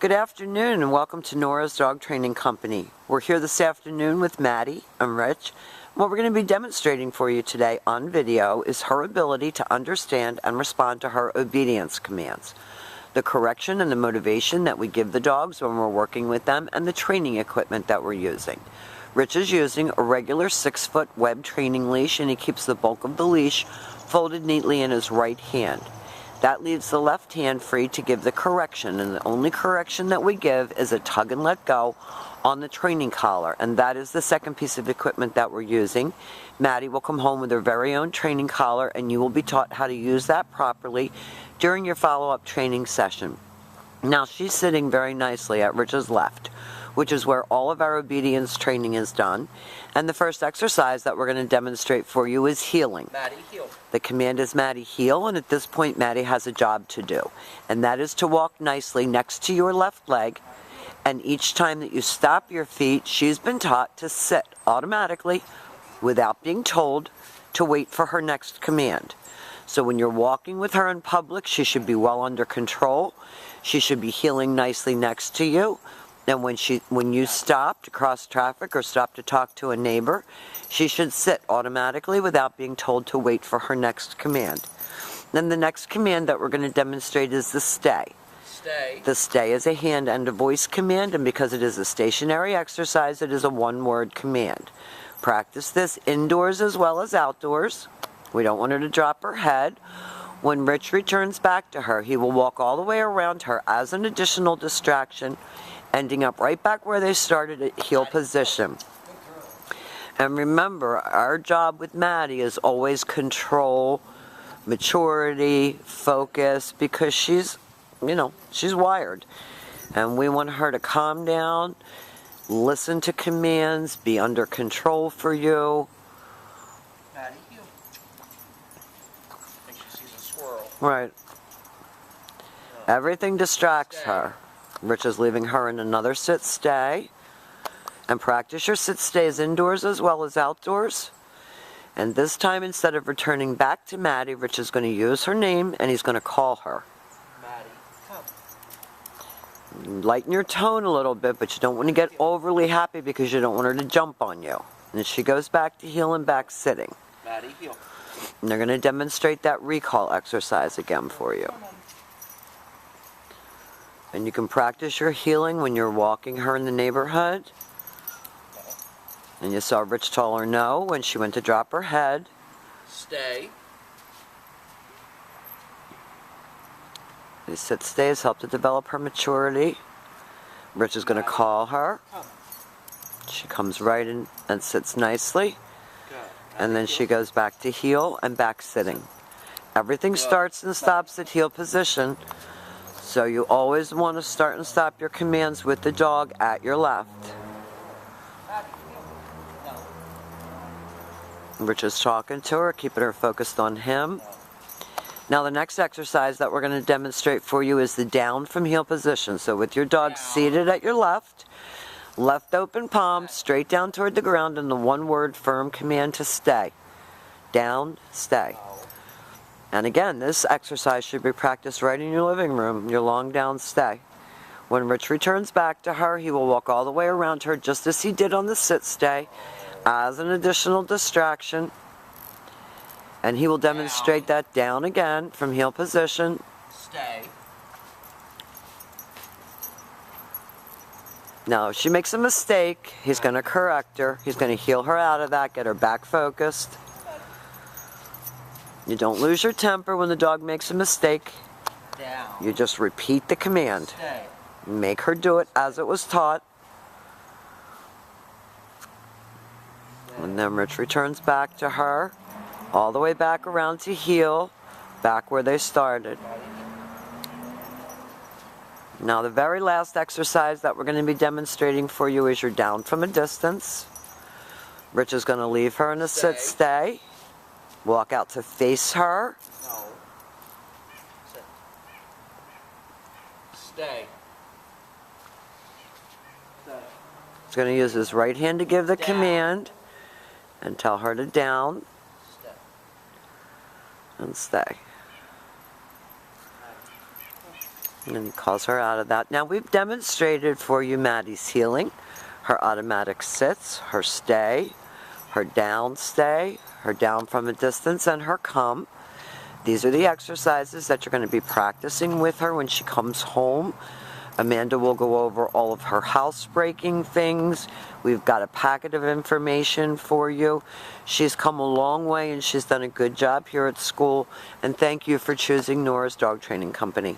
Good afternoon and welcome to Nora's Dog Training Company. We're here this afternoon with Maddie. I'm Rich. What we're going to be demonstrating for you today on video is her ability to understand and respond to her obedience commands, the correction and the motivation that we give the dogs when we're working with them, and the training equipment that we're using. Rich is using a regular 6-foot web training leash, and he keeps the bulk of the leash folded neatly in his right hand. That leaves the left hand free to give the correction, and the only correction that we give is a tug and let go on the training collar, and that is the second piece of equipment that we're using. Maddie will come home with her very own training collar, and you will be taught how to use that properly during your follow-up training session. Now she's sitting very nicely at Rich's left, which is where all of our obedience training is done. And the first exercise that we're going to demonstrate for you is heeling. Maddie, heel. The command is Maddie, heel, and at this point Maddie has a job to do. And that is to walk nicely next to your left leg, and each time that you stop your feet, she's been taught to sit automatically without being told to wait for her next command. So when you're walking with her in public, she should be well under control. She should be heeling nicely next to you. And when you stop to cross traffic or stop to talk to a neighbor, she should sit automatically without being told to wait for her next command. Then the next command that we're going to demonstrate is the stay. Stay. The stay is a hand and a voice command, and because it is a stationary exercise, it is a one-word command. Practice this indoors as well as outdoors. We don't want her to drop her head. When Rich returns back to her, he will walk all the way around her as an additional distraction, ending up right back where they started at heel position. And remember, our job with Maddie is always control, maturity, focus, because she's wired. And we want her to calm down, listen to commands, be under control for you. Maddie, heel. I think she sees a squirrel. Right. Everything distracts her. Rich is leaving her in another sit-stay. And practice your sit-stays indoors as well as outdoors. And this time, instead of returning back to Maddie, Rich is going to use her name and he's going to call her. Maddie, come. Lighten your tone a little bit, but you don't want to get overly happy because you don't want her to jump on you. And she goes back to heel and back sitting. Maddie, heel. And they're going to demonstrate that recall exercise again for you. And you can practice your heeling when you're walking her in the neighborhood. And you saw Rich tell her no when she went to drop her head. Stay. These sit stays help to develop her maturity. Rich is going to call her. She comes right in and sits nicely. And then she goes back to heel and back sitting. Everything starts and stops at heel position. So you always want to start and stop your commands with the dog at your left. Rich is talking to her, keeping her focused on him. Now the next exercise that we're going to demonstrate for you is the down from heel position. So with your dog seated at your left, left open palm, straight down toward the ground, and the one-word firm command to stay. Down, stay. And again, this exercise should be practiced right in your living room, your long down stay. When Rich returns back to her, he will walk all the way around her just as he did on the sit stay as an additional distraction. And he will demonstrate that down again from heel position. Stay. Now, if she makes a mistake, he's going to correct her. He's going to heel her out of that, get her back focused. You don't lose your temper when the dog makes a mistake. Down. You just repeat the command. Stay. Make her do it as it was taught. And then Rich returns back to her, all the way back around to heel, back where they started. Now the very last exercise that we're going to be demonstrating for you is your down from a distance. Rich is going to leave her in a sit-stay. Walk out to face her. No. Sit. Stay. Stay. He's going to use his right hand to give the command and tell her to down Stay. and stay. And he calls her out of that. Now we've demonstrated for you Maddie's healing, her automatic sits, her stay, her down stay, her down from a distance, and her come. These are the exercises that you're going to be practicing with her when she comes home. Amanda will go over all of her housebreaking things. We've got a packet of information for you. She's come a long way and she's done a good job here at school. And thank you for choosing Nora's Dog Training Company.